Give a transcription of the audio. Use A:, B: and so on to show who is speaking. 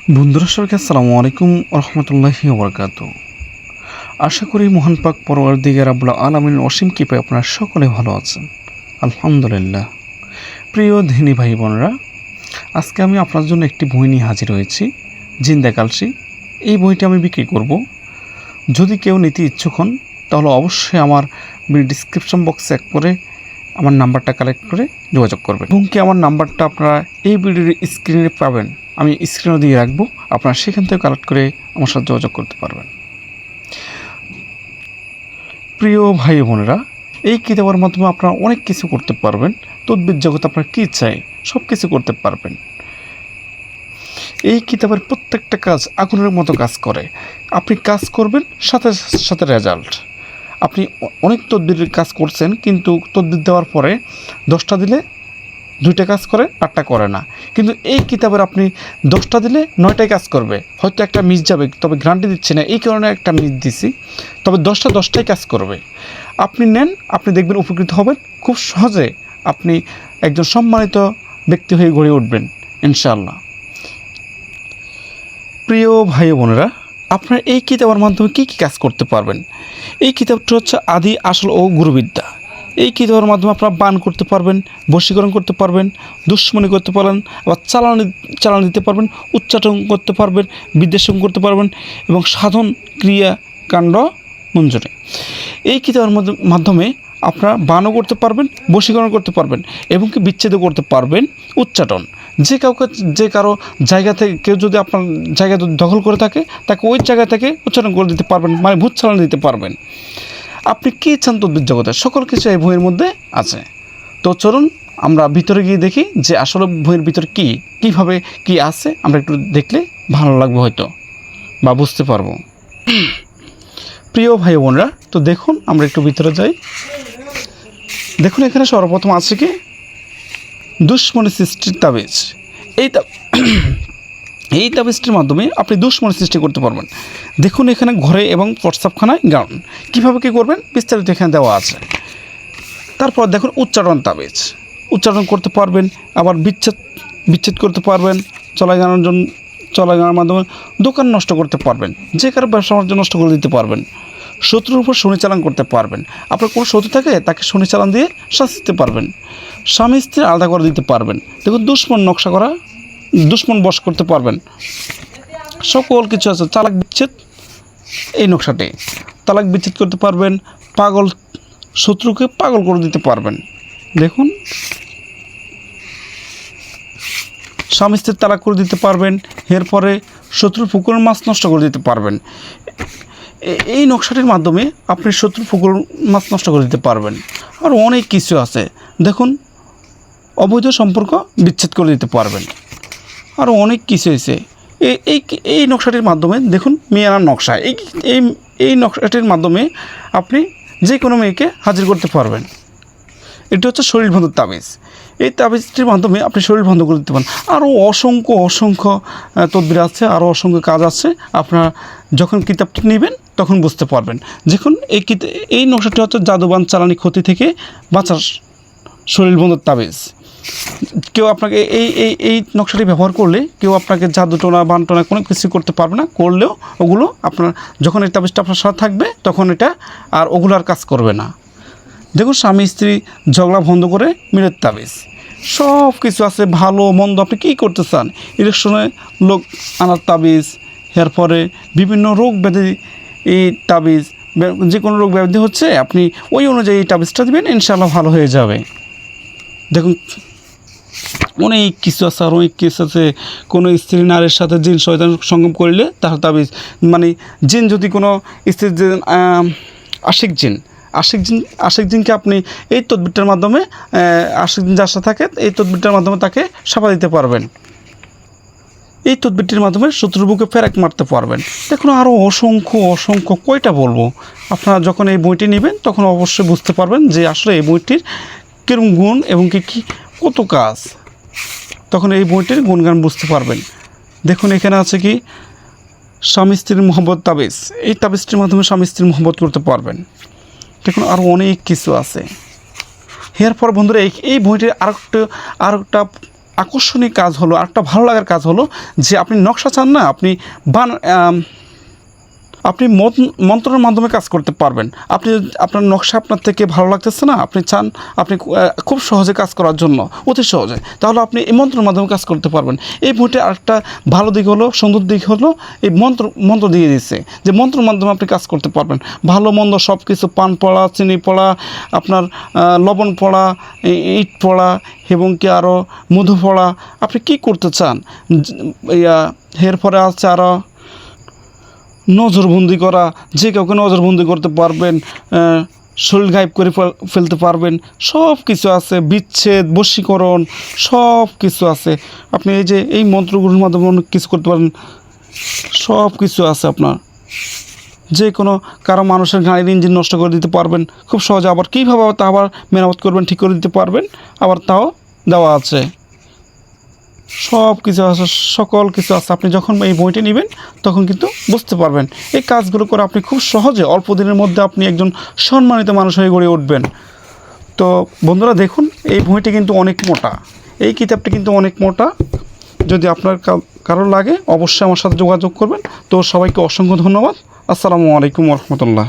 A: বন্ধুরা সবাইকে আসসালামু আলাইকুম রহমতুল্লাহি ওবরকাতুহু। আশা করি মহান পাক পরওয়ারদিগার রাব্বুল আলামিনের অসীম কৃপায় আপনারা সকলে ভালো আছেন, আলহামদুলিল্লাহ। প্রিয় ধিনী ভাই বোনেরা, আজকে আমি আপনার জন্য একটি বই নিয়ে হাজির হয়েছি, জিন্দা কালসি। এই বইটি আমি বিক্রি করব। যদি কেউ নিতে ইচ্ছুক হন তাহলে অবশ্যই আমার ডিসক্রিপশন বক্সে এক করে আমার নাম্বারটা কালেক্ট করে যোগাযোগ করবেন, এবং কি আমার নাম্বারটা আপনারা এই ভিডিওর স্ক্রিনে পাবেন, আমি স্ক্রিনও দিয়ে রাখবো, আপনারা সেখান থেকে কালেক্ট করে আমার সাথে যোগাযোগ করতে পারবেন। প্রিয় ভাই বোনেরা, এই কিতাবের মাধ্যমে আপনারা অনেক কিছু করতে পারবেন। তদ্বির জগতে আপনার কী চাই সব কিছু করতে পারবেন। এই কিতাবের প্রত্যেকটা কাজ আগুনের মতো কাজ করে। আপনি কাজ করবেন, সাথে সাথে রেজাল্ট। আপনি অনেক তদ্বিরের কাজ করছেন, কিন্তু তদ্বির দেওয়ার পরে 10টা দিলে 2টা কাজ করে, 8টা করে না। কিন্তু এই কিতাবের আপনি 10টা দিলে 9টাই কাজ করবে। হয়তো একটা মিস যাবে, তবে গ্যারান্টি দিচ্ছি না, এই কারণে একটা মিস দিছি, তবে 10টাই কাজ করবে। আপনি নেন, আপনি দেখবেন উপকৃত হবেন। খুব সহজে আপনি একজন সম্মানিত ব্যক্তি হয়ে গড়ে উঠবেন ইনশাআল্লাহ। প্রিয় ভাই বোনেরা, আপনারা এই কিতাবের মাধ্যমে কী কী কাজ করতে পারবেন? এই কিতাবটা হচ্ছে আদি, আসল ও গুরুবিদ্যা। এই কিতাবের মাধ্যমে আপনারা বান করতে পারবেন, বশীকরণ করতে পারবেন, দুশ্মনী করতে পারবেন, আবার চালান দিতে পারবেন, উচ্চাটন করতে পারবেন, বিদ্বেষণ করতে পারবেন, এবং সাধন ক্রিয়াকাণ্ড মঞ্জুরে। এই কিতাবের মাধ্যমে আপনারা বানও করতে পারবেন, বশীকরণ করতে পারবেন, এবং কি বিচ্ছেদও করতে পারবেন, উচ্চাটন। যে কারো জায়গা থেকে কেউ যদি আপনার জায়গা দখল করে থাকে, তাকে ওই জায়গা থেকে উচ্চারণ করে দিতে পারবেন, মানে ভূত চালান দিতে পারবেন। আপনি কী চান তদ্বির জগতে, সকল কিছু এই বইয়ের মধ্যে আছে। তো চলুন আমরা ভিতরে গিয়ে দেখি যে আসলে বইয়ের ভিতরে কীভাবে কি আছে। আমরা একটু দেখলে ভালো লাগবে হয়তো, বা বুঝতে পারবো। প্রিয় ভাই বোনরা, তো দেখুন আমরা একটু ভিতরে যাই। দেখুন এখানে সর্বপ্রথম আছে কি দুশ্মনী সৃষ্টির তাবিজ। এই তাবিজটির মাধ্যমে আপনি দুশ্মনী সৃষ্টি করতে পারবেন। দেখুন এখানে ঘরে এবং প্রস্রাবখানায় গান কীভাবে কী করবেন বিস্তারিত এখানে দেওয়া আছে। তারপর দেখুন উচ্চারণ তাবিজ, উচ্চারণ করতে পারবেন, আবার বিচ্ছেদ করতে পারবেন। চলাগানোর মাধ্যমে দোকান নষ্ট করতে পারবেন, যে কারো ব্যবসা বাণিজ্য নষ্ট করে দিতে পারবেন। শত্রুর উপর শনি চালান করতে পারবেন। আপনার কোনো শত্রু থাকে তাকে শনি চালান দিয়ে শাস্তি দিতে পারবেন। স্বামী স্ত্রী আলাদা করে দিতে পারবেন। দেখুন দুশ্মন নকশা করা, দুশ্মন বশ করতে পারবেন, সকল কিছু আছে। তালাক বিচ্ছেদ, এই নকশাটি তালাক বিচ্ছেদ করতে পারবেন। শত্রুকে পাগল করে দিতে পারবেন। দেখুন স্বামী স্ত্রীর তালাক করে দিতে পারবেন। এরপরে শত্রুর পুকুরের মাছ নষ্ট করে দিতে পারবেন। এই নকশাটির মাধ্যমে আপনি শত্রুর পুকুরের মাছ নষ্ট করে দিতে পারবেন। আর অনেক কিছু আছে। দেখুন অবৈধ সম্পর্ক বিচ্ছেদ করে দিতে পারবেন। আরও অনেক কিছু হয়েছে এই নকশাটির মাধ্যমে। দেখুন মেয়ানার নকশা, এই নকশাটির মাধ্যমে আপনি যে কোনো মেয়েকে হাজির করতে পারবেন। এটি হচ্ছে শরীর বন্ধুর তাবিজ। এই তাবিজটির মাধ্যমে আপনি শরীর বন্ধ করে দিতে পারেন। আরও অসংখ্য তদবির আছে, আরও অসংখ্য কাজ আছে। আপনারা যখন কিতাবটি নেবেন তখন বুঝতে পারবেন। দেখুন এই নকশাটি হচ্ছে জাদুবান চালানি ক্ষতি থেকে বাঁচার শরীর বন্ধুর তাবিজ। কেউ আপনাকে এই নকশাটি ব্যবহার করলে কেউ আপনাকে জাদু টোনা বানটোনা কোনো কিছু করতে পারবে না। করলেও ওগুলো আপনার যখন এই তাবিজটা আপনার সাথে থাকবে তখন এটা আর ওগুলো আর কাজ করবে না। দেখুন স্বামী স্ত্রী ঝগড়া বন্ধ করে মিলের তাবিজ, সব কিছু আছে। ভালো মন্দ আপনি কী করতে চান, ইলেকশনে লোক আনার তাবিজ, এরপরে বিভিন্ন রোগ ব্যাধি এই তাবিজ, যে কোনো রোগ ব্যাধি হচ্ছে আপনি ওই অনুযায়ী এই তাবিজটা দেবেন, ইনশাআল্লাহ ভালো হয়ে যাবে। দেখুন অনেক কিছু আছে, আর অনেক কিছু আছে। কোনো স্ত্রী নারীর সাথে জিন শয়তান সঙ্গম করলে তার তাবিজ, মানে জিন যদি কোনো স্ত্রীর আশিক জিনকে আপনি এই তদবিরটার মাধ্যমে, আশিক জিন যার সাথে থাকে এই তদবিরটার মাধ্যমে তাকে সাফা দিতে পারবেন। এই তদবিরটির মাধ্যমে শত্রুর বুকে ফেরাক মারতে পারবেন। দেখুন আরও অসংখ্য কয়টা বলবো। আপনারা যখন এই বইটি নেবেন তখন অবশ্যই বুঝতে পারবেন যে আসলে এই বইটির কীরকম গুণ এবং কি কত কাজ, তখন এই বইটির গুণগান বুঝতে পারবেন। দেখুন এখানে আছে কি স্বামী স্ত্রীর মোহব্বত তাবিজ। এই তাবিজটির মাধ্যমে স্বামী স্ত্রীর মোহব্বত করতে পারবেন। দেখুন আরও অনেক কিছু আছে। এরপর বন্ধুরা এই বইটির আরেকটা আকর্ষণীয় কাজ হলো, একটা ভালো লাগার কাজ হলো যে আপনি নকশা চান না, আপনি মন্ত্রের মাধ্যমে কাজ করতে পারবেন। আপনি আপনার নকশা আপনার থেকে ভালো লাগতেছে না, আপনি চান আপনি খুব সহজে কাজ করার জন্য, অতি সহজে, তাহলে আপনি এই মন্ত্রের মাধ্যমে কাজ করতে পারবেন। এই বইটা আরেকটা ভালো দিক হলো, সুন্দর দিক হলো এই মন্ত্র দিয়ে দিচ্ছে যে মন্ত্রের মাধ্যমে আপনি কাজ করতে পারবেন। ভালো মন্দ সব কিছু, পান পড়া, চিনি পড়া, আপনার লবণ পড়া, ইট পড়া এবং কি আরও মধু পড়া, আপনি কী করতে চান। এরপরে আছে আরও নজরবন্দি করা, যে কাউকে নজরবন্দি করতে পারবেন, শরীর গায়েব করে ফেলতে পারবেন, সব কিছু আছে। বিচ্ছেদ, বশীকরণ, সব কিছু আছে। আপনি এই যে এই মন্ত্রগুলোর মাধ্যমে অনেক কিছু করতে পারেন, সব কিছু আছে আপনার। যে কোনো কারো মানুষের গাড়ির ইঞ্জিন নষ্ট করে দিতে পারবেন খুব সহজে। আবার কীভাবে তা আবার মেরামত করবেন, ঠিক করে দিতে পারবেন, আবার তাও দেওয়া আছে। সব কিছু আছে, সকল কিছু আছে। আপনি যখন এই বইটি নেবেন তখন কিন্তু বুঝতে পারবেন। এই কাজগুলো করে আপনি খুব সহজে অল্প দিনের মধ্যে আপনি একজন সম্মানিত মানুষ হয়ে গড়ে উঠবেন। তো বন্ধুরা দেখুন, এই বইটি কিন্তু অনেক মোটা, এই কিতাবটি কিন্তু অনেক মোটা। যদি আপনার কারো লাগে অবশ্যই আমার সাথে যোগাযোগ করবেন। তো সবাইকে অসংখ্য ধন্যবাদ। আসসালামু আলাইকুম ওয়া রাহমাতুল্লাহ।